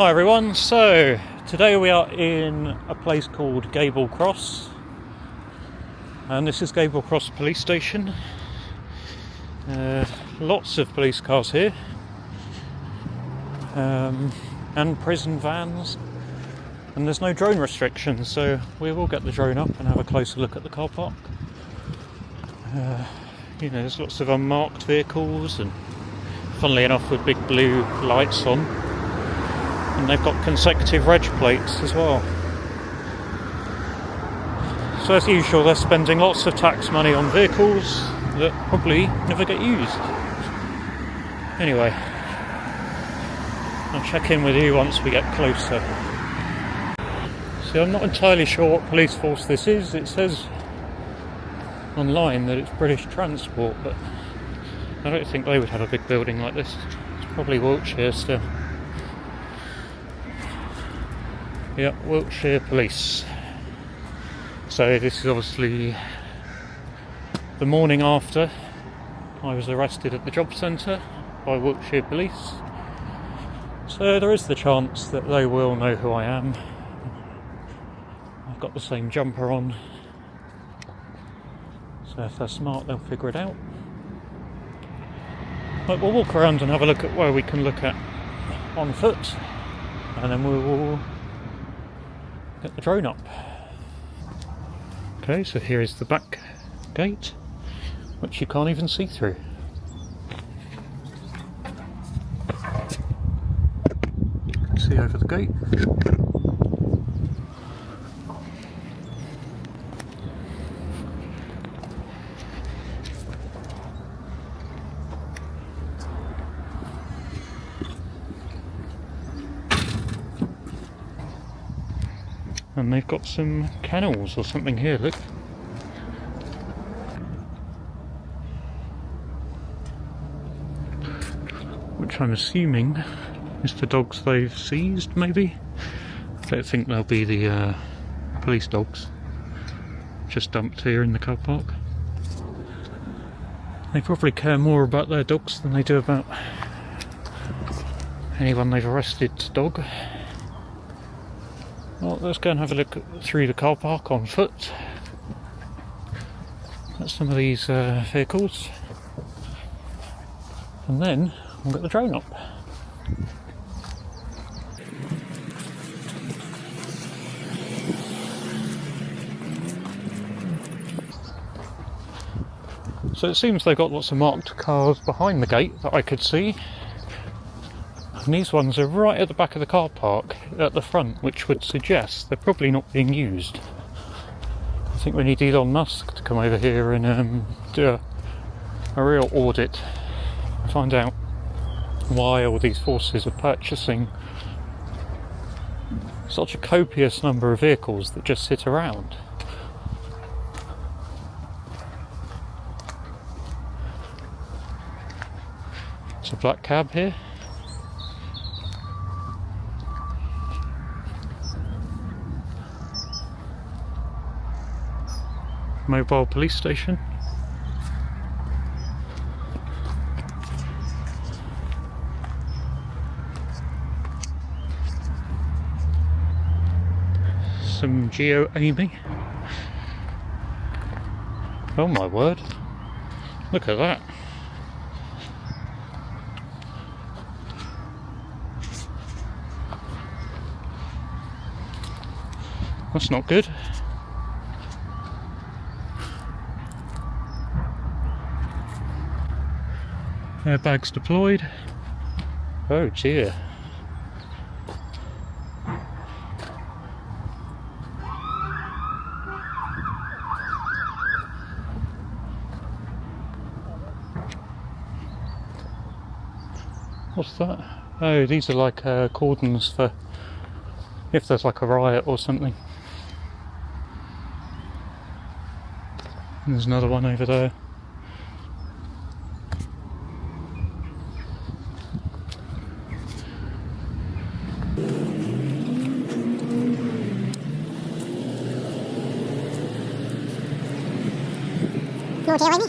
Hi everyone, so today we are in a place called Gablecross, and this is Gablecross Police Station. Lots of police cars here, and prison vans, and there's no drone restrictions, so we will get the drone up and have a closer look at the car park. There's lots of unmarked vehicles, and funnily enough with big blue lights on. And they've got consecutive reg plates as well. So as usual, they're spending lots of tax money on vehicles that probably never get used. Anyway, I'll check in with you once we get closer. See, I'm not entirely sure what police force this is. It says online that it's British Transport, but I don't think they would have a big building like this. It's probably Wiltshire still. Yeah, Wiltshire Police. So this is obviously the morning after I was arrested at the job centre by Wiltshire Police. So there is the chance that they will know who I am. I've got the same jumper on. So if they're smart, they'll figure it out. But we'll walk around and have a look at where we can look at on foot, and then we will get the drone up. Okay, so here is the back gate, which you can't even see through. You can see over the gate. And they've got some kennels or something here, look. Which I'm assuming is the dogs they've seized, maybe? I don't think they'll be the police dogs. Just dumped here in the car park. They probably care more about their dogs than they do about anyone they've arrested's dog. Well, let's go and have a look through the car park on foot at some of these vehicles, and then we'll get the drone up. So it seems they've got lots of marked cars behind the gate that I could see. And these ones are right at the back of the car park at the front, which would suggest they're probably not being used. I think we need Elon Musk to come over here and do a real audit, find out why all these forces are purchasing such a copious number of vehicles that just sit around. It's a black cab here. Mobile police station. Some geo-aiming. Oh my word, look at that. That's not good. Airbags deployed. Oh dear. What's that? Oh, these are like cordons for if there's like a riot or something. And there's another one over there. You okay with me?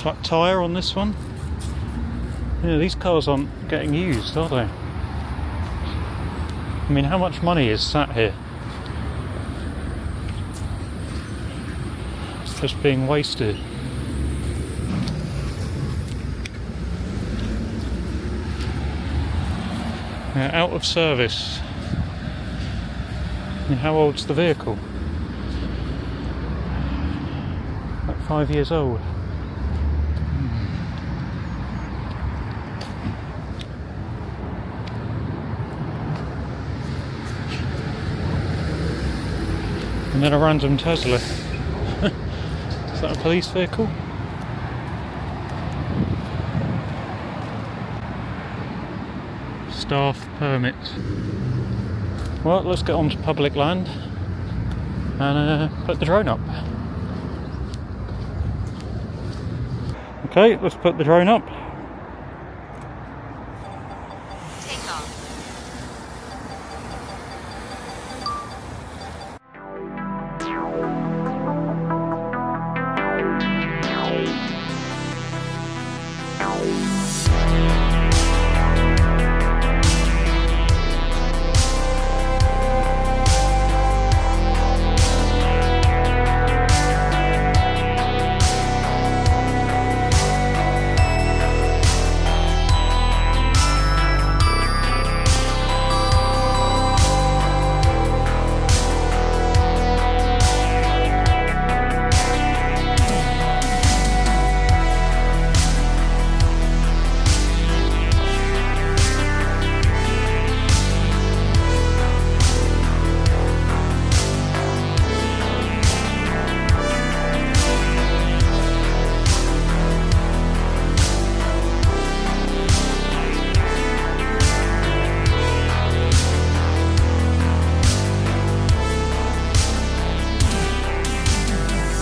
Flat tyre on this one. Yeah, these cars aren't getting used, are they? I mean, how much money is sat here? It's just being wasted. Yeah, out of service. I mean, how old's the vehicle? Like 5 years old. And then a random Tesla. Is that a police vehicle? Staff permits. Well, let's get on to public land and put the drone up. Okay, let's put the drone up. Take off.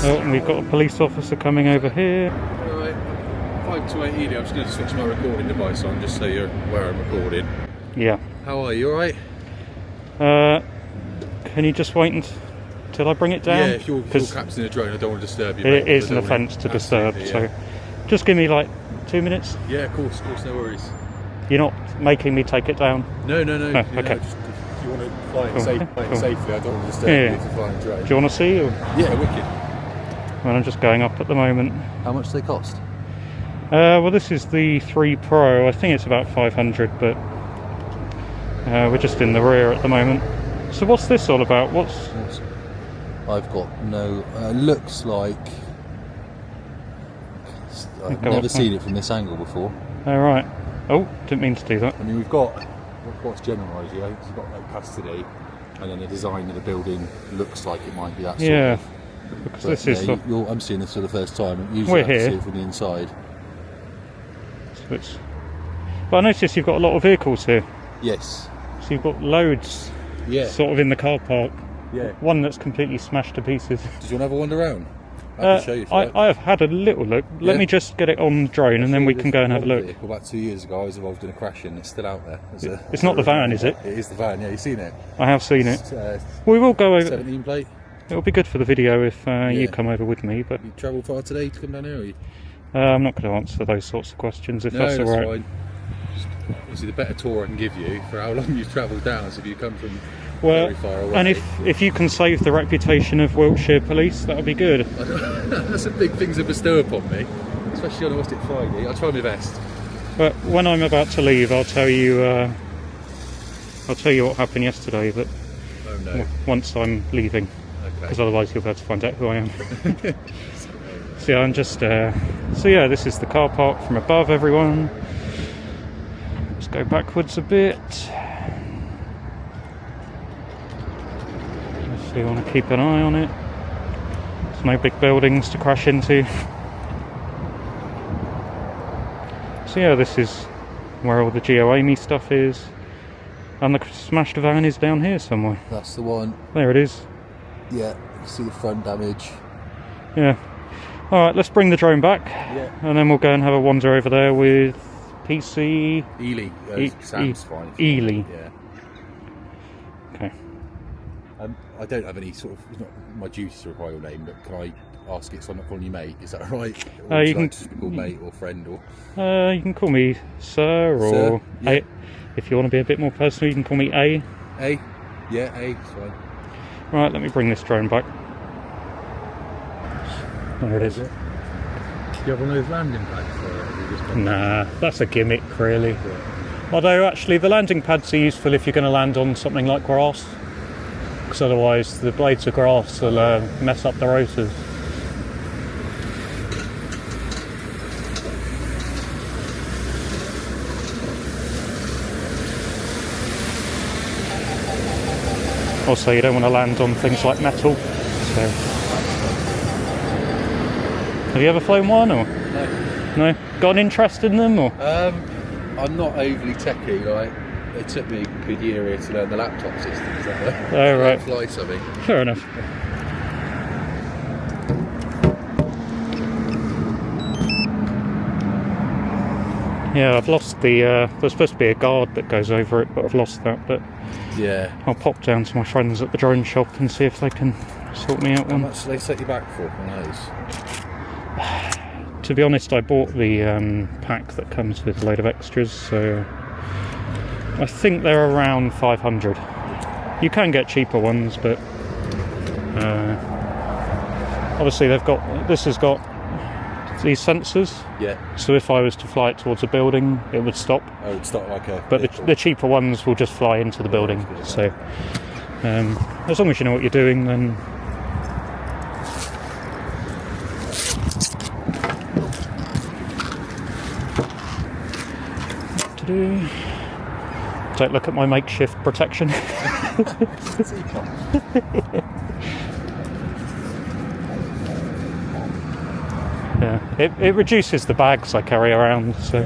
Oh, and we've got a police officer coming over here. Alright, 528 I'm just going to switch my recording device on just so you're aware I'm recording. Yeah. How are you, alright? Can you just wait until I bring it down? Yeah, if you're captaining a drone, I don't want to disturb you. It is an offence to disturb, so just give me like 2 minutes. Yeah, of course, no worries. You're not making me take it down? No. Oh, okay. Just, if you want to fly it, Cool. safely, I don't want to disturb you to fly a drone. Do you want to see? Or? Yeah, wicked. Well, I'm just going up at the moment. How much do they cost? Well, this is the 3 Pro. I think it's about 500, but we're just in the rear at the moment. So what's this all about? I've got no... looks like... I've Go never up, seen it from this angle before. All right. Oh, didn't mean to do that. I mean, we've got what's general idea. You've got like custody, and then the design of the building looks like it might be that sort of. Because But, this is... I'm seeing this for the first time. Usually I have to see it from the inside. But I notice you've got a lot of vehicles here. Yes. So you've got loads sort of in the car park. Yeah. One that's completely smashed to pieces. Did you want to have a wander around? I can show you if you like. I have had a little look. Let me just get it on drone and then we can go and have a look. Well, about 2 years ago I was involved in a crash and it's still out there. It's not the van, is it? It is the van, yeah, you've seen it. I have seen it. It's, We will go over. 17 plate. It'll be good for the video if you come over with me, but You travelled far today to come down here, or you? I'm not going to answer those sorts of questions if that's all right. Fine. Obviously, the better tour I can give you for how long you've travelled down. So if you come from Well, very far away, and if you can save the reputation of Wiltshire Police, that would be good. that's a big thing to bestow upon me, especially on a What's It Friday. I'll try my best. But when I'm about to leave, I'll tell you what happened yesterday. But Oh no. once I'm leaving, because otherwise you'll be able to find out who I am. So yeah, I'm just. So yeah, this is the car park from above, everyone. Let's go backwards a bit. If you want to keep an eye on it. There's no big buildings to crash into. So yeah, this is where all the GeoAmy stuff is. And the smashed van is down here somewhere. That's the one. There it is. Yeah, you can see the front damage. Yeah. Alright, let's bring the drone back. Yeah. And then we'll go and have a wander over there with PC... Ely. Sam's fine. Ely. Yeah. Okay. I don't have any sort of. It's not my duty to require your name, but can I ask it so I'm not calling you mate? Is that all right? Or would you you like can- to just be called mate or friend or? You can call me Sir, or Sir, yeah. A. If you want to be a bit more personal, you can call me A. A? Yeah, A. It's fine. Right, let me bring this drone back. There it is. Do you have one of those landing pads for it? Or you just Nah, that's a gimmick, really. Although, actually, the landing pads are useful if you're going to land on something like grass, because otherwise the blades of grass will mess up the rotors. Also, you don't want to land on things like metal. So. Have you ever flown one, or no? Got an interest in them, or? I'm not overly techy. Like, it took me a good year here to learn the laptop systems. Oh, right. Fly something. Fair enough. Yeah, I've lost the. There's supposed to be a guard that goes over it, but I've lost that. But Yeah. I'll pop down to my friends at the drone shop and see if they can sort me out How one. much do they set you back for on those? To be honest, I bought the pack that comes with a load of extras, so I think they're around 500. You can get cheaper ones, but obviously they've got. This has got these sensors, Yeah. so if I was to fly it towards a building, it would stop. Oh, it's not like a. But the cheaper ones will just fly into the building. So as long as you know what you're doing, then. Don't look at my makeshift protection. Yeah, it reduces the bags I carry around, so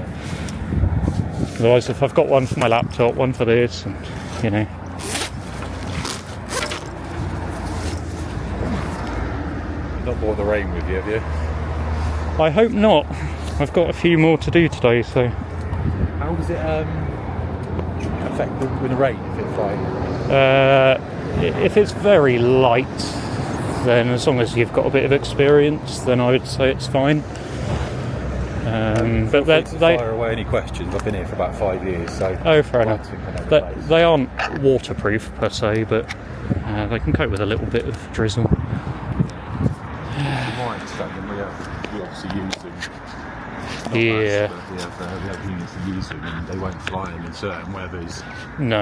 otherwise if I've got one for my laptop, one for this, and you know. You've not brought the rain with you, have you? I hope not. I've got a few more to do today, so. How does it affect with the rain if it's like? If it's very light, then as long as you've got a bit of experience, then I would say it's fine. But They they fire away any questions. I've been here for about 5 years, so. oh, fair I like enough. to think I know the place. They aren't waterproof per se, but they can cope with a little bit of drizzle. From my understanding, we obviously use them. Not Yeah. us, but we have units that use them, and they won't fly them in certain weathers, No,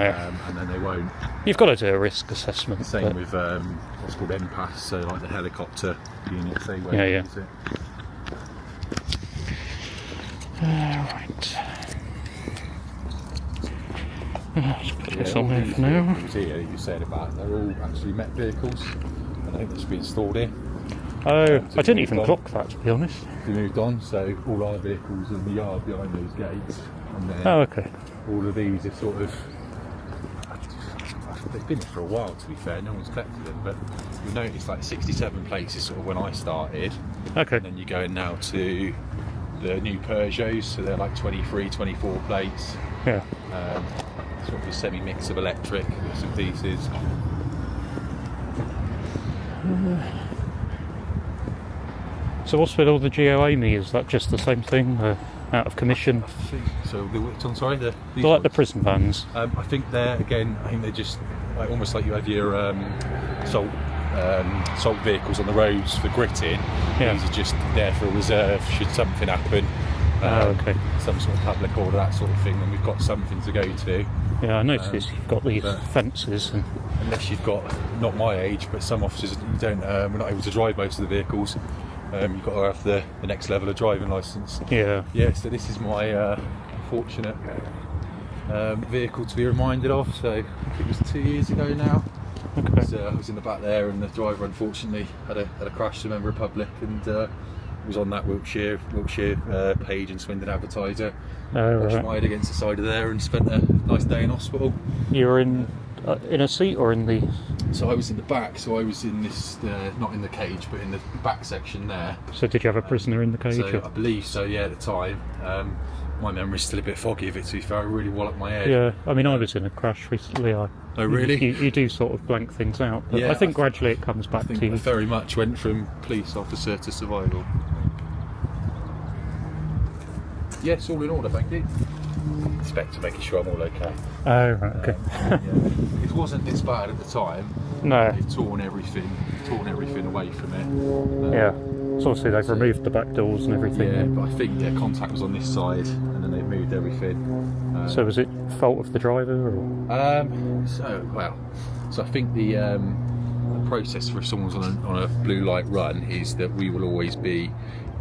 and then they won't. you've got to do a risk assessment. Same but- with what's called MPAS, so like the helicopter units, they won't Yeah, yeah. use it. Right. Let's put this on all there these for now. vehicles here that you said about, they're all actually Met vehicles, and I think they should be installed here. Oh, So I didn't even moved on. clock that, to be honest. We moved on, so all our vehicles in the yard behind those gates, and then Oh, okay. all of these have sort of. They've been here for a while, to be fair. No one's collected them, but you'll notice like 67 plates is sort of when I started, Okay. and then you go in now to the new Peugeots, so they're like 23, 24 plates. Yeah. Sort of a semi-mix of electric bits and pieces. So what's with all the GOA me? Is that just the same thing? Out of commission? I think so. Which one? Sorry, these Like the ones? prison vans? I think they're again. I think they're just like, almost like you have your salt vehicles on the roads for gritting. Yeah. These are just there for a reserve should something happen. Okay. Some sort of public order, that sort of thing, and we've got something to go to. Yeah, I noticed you've got these but- fences. And Unless you've got, not my age, but some officers you don't. We're not able to drive most of the vehicles. You've got to have the next level of driving licence. yeah. Yeah, so this is my fortunate vehicle to be reminded of. So I think it was 2 years ago now. Okay. I was in the back there, and the driver unfortunately had a crash to Member Republic, and was on that Wiltshire page and Swindon Advertiser. Oh, Crashed right. my head against the side of there and spent a nice day in hospital. You were in a seat or in the? So I was in the back, so I was in this, not in the cage, but in the back section there. So did you have a prisoner in the cage? So or- I believe so, yeah, at the time. My memory's still a bit foggy of it, to be fair. I really walloped my head. Yeah, I mean, I was in a crash recently. Oh, really? You do sort of blank things out, but Yeah, I think gradually it comes back I think to you. I very much went from police officer to survival. Yes, all in order, thank you. Inspector making sure I'm all okay. Oh, right, okay. Yeah. It wasn't this bad at the time. No. They've torn everything away from it. Yeah. So obviously they've removed the back doors and everything. Yeah, but I think their contact was on this side, and then they've moved everything. So was it fault of the driver? Or? So I think the process for if someone's on a blue light run is that we will always be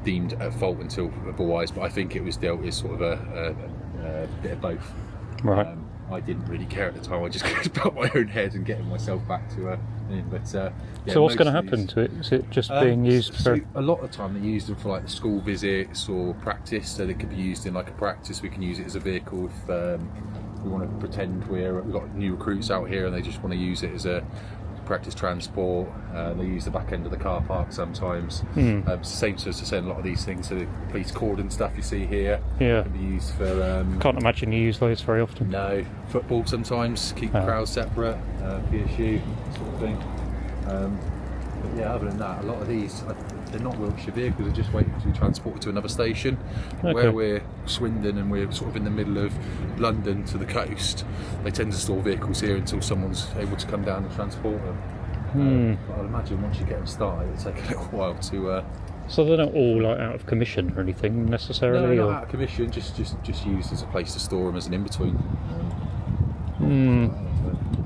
deemed at fault until otherwise. But I think it was dealt as sort of a bit of both. Right. I didn't really care at the time. I just cared about my own head and getting myself back to her. But So what's going to happen to it? Is it just being used for? A lot of the time they use them for like the school visits or practice. So they could be used in like a practice. We can use it as a vehicle if we want to pretend we've got new recruits out here and they just want to use it as a practice transport. They use the back end of the car park sometimes. It's the same as to say a lot of these things. So the police cordon stuff you see here can be used for. Can't imagine you use those very often. No, football sometimes, keep the crowds separate, PSU sort of thing. But yeah, other than that, a lot of these they're not Wiltshire vehicles. They're just waiting to be transported to another station. Okay. Where we're Swindon and we're sort of in the middle of London to the coast, they tend to store vehicles here until someone's able to come down and transport them. But I'd imagine once you get them started, it'll take a little while to. So they're not all like out of commission or anything necessarily. No, or? not out of commission. Just used as a place to store them as an in between.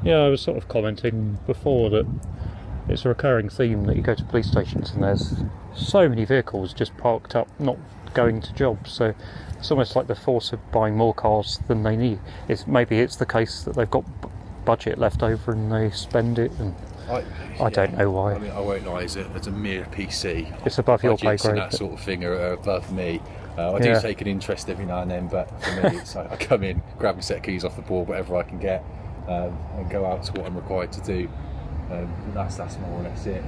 Yeah, I was sort of commenting before that it's a recurring theme that you go to police stations and there's so many vehicles just parked up, not going to jobs. So it's almost like the force of buying more cars than they need. Maybe it's the case that they've got budget left over and they spend it. And I don't know why. I mean, I won't lie. As a mere PC, it's above your pay budgets and grade. that sort of thing are above me. I do take an interest every now and then, but for me, it's I come in, grab a set of keys off the board, whatever I can get, and go out to what I'm required to do. That's more or less it.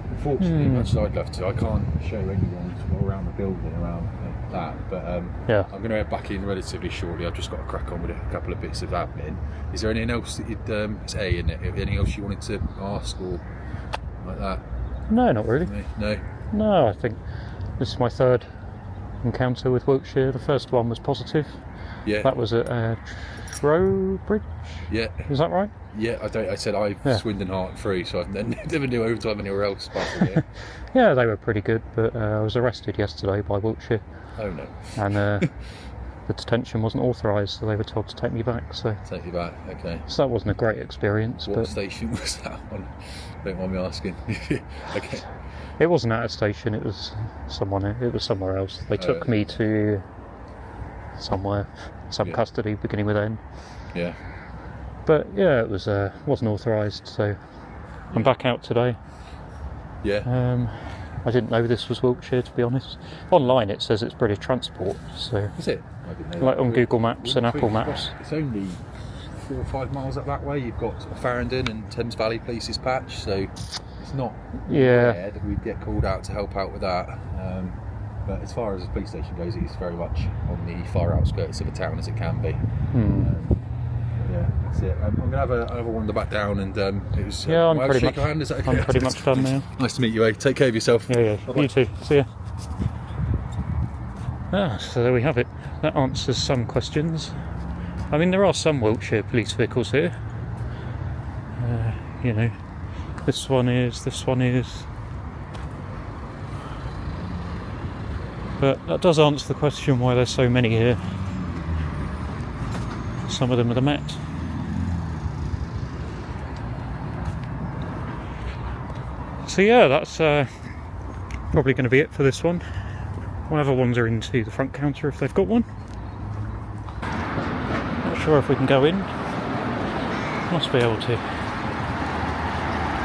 Unfortunately, much as I'd love to, I can't show anyone sort of around the building around that. But I'm going to head back in relatively shortly. I've just got to crack on with a couple of bits of admin. Is there anything else that you'd it's isn't it? Anything else you wanted to ask or like that? No, not really. No, I think this is my third encounter with Wiltshire. The first one was positive. Yeah. That was at Trowbridge. Yeah. Is that right? Yeah, I said Swindon Heart free, so I've never do overtime anywhere else apart from here. Yeah, they were pretty good, but I was arrested yesterday by Wiltshire. Oh no. And the detention wasn't authorised, so they were told to take me back. So take you back, okay. So that wasn't a great experience. What station was that on? Don't mind me asking. Okay. It wasn't at a station, it was somewhere else. They took me to somewhere, some custody beginning with N. Yeah. But yeah, it wasn't authorised, so I'm back out today. Yeah. I didn't know this was Wiltshire, to be honest. Online it says it's British Transport, so. Is it? I didn't know like that. on Google Maps and Apple Maps. It's only 4 or 5 miles up that way. You've got sort of Farringdon and Thames Valley Police's patch, so it's not rare that we'd get called out to help out with that. But as far as the police station goes, it's very much on the far outskirts of a town as it can be. Yeah, that's it. I'm going to have another one on the back down, and it was. I'm pretty much. Hand, is that okay? I'm pretty much done now. Nice to meet you, eh? Take care of yourself. Yeah. Bye-bye. You too. See ya. So there we have it. That answers some questions. I mean, there are some Wiltshire police vehicles here. This one is. But that does answer the question why there's so many here. Some of them are the Met. So yeah, that's probably going to be it for this one. We'll have a wander into the front counter if they've got one. Not sure if we can go in. Must be able to.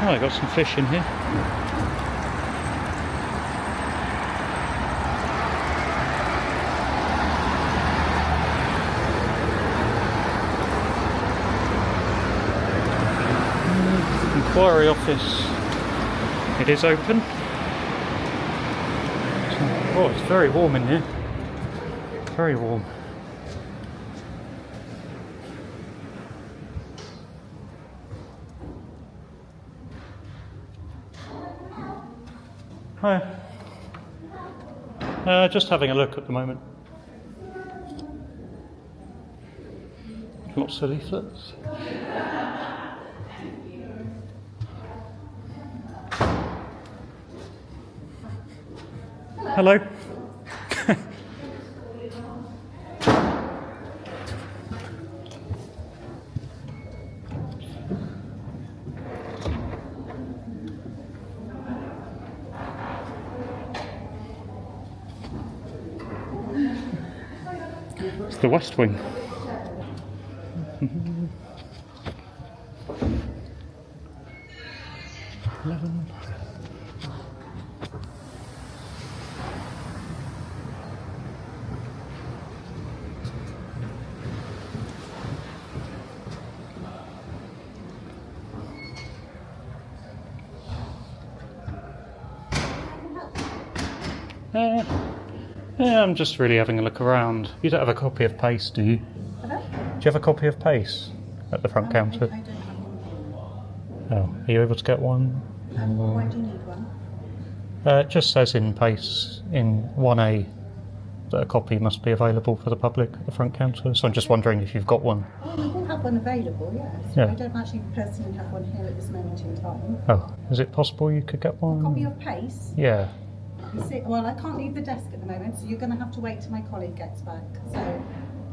Oh, I got some fish in here. Inquiry office. It is open. Oh, it's very warm in here. very warm. Hi. Just having a look at the moment. Lots of leaflets. Hello. It's the West Wing. Yeah, I'm just really having a look around. You don't have a copy of PACE, do you? Hello? Do you have a copy of PACE at the front counter? I don't have one. Oh, are you able to get one? Why do you need one? It just says in PACE in 1A that a copy must be available for the public at the front counter, so I'm just wondering if you've got one. Oh, we will have one available, yes. Yeah. I don't actually personally have one here at this moment in time. Oh, is it possible you could get one? Copy of PACE? Yeah. You see, well, I can't leave the desk at the moment, so you're going to have to wait till my colleague gets back. So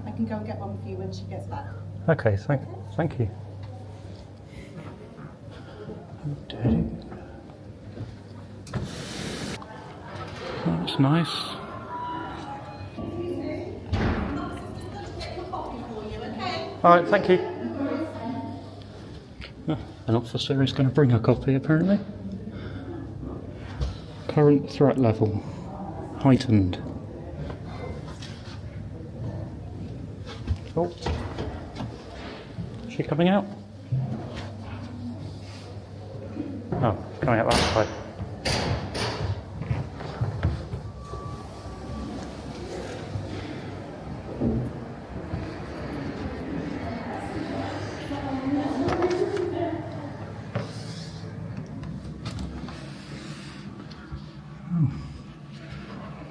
I can go and get one for you when she gets back. Okay, thank you. That's nice. Alright, thank you. An officer is going to bring a copy, apparently. Current threat level heightened. Oh, is she coming out? Oh, coming out that side.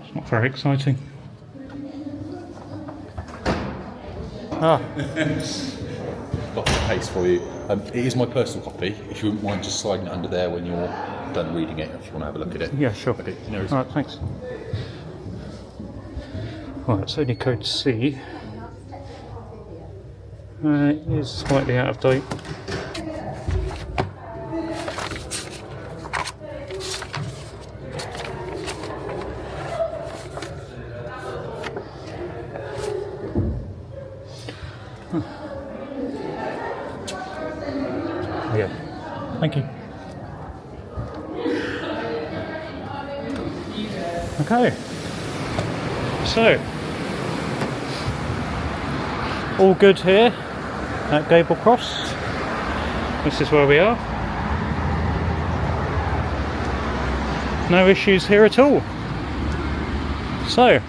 It's not very exciting. Ah, Got the PACE for you. It is my personal copy. If you wouldn't mind just sliding it under there when you're done reading it, if you want to have a look at it. yeah, sure. Okay, no worries. Alright, thanks. Well, it's only code C. It is slightly out of date. Yeah, thank you. Okay, so all good here at Gablecross. This is where we are. No issues here at all. So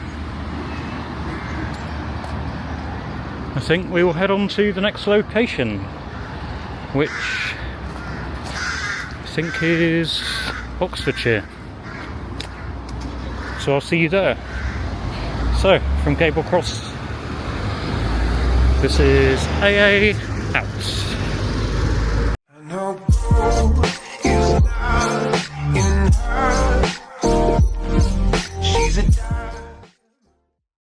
I think we will head on to the next location, which I think is Oxfordshire. So I'll see you there. So, from Gablecross, this is AA out.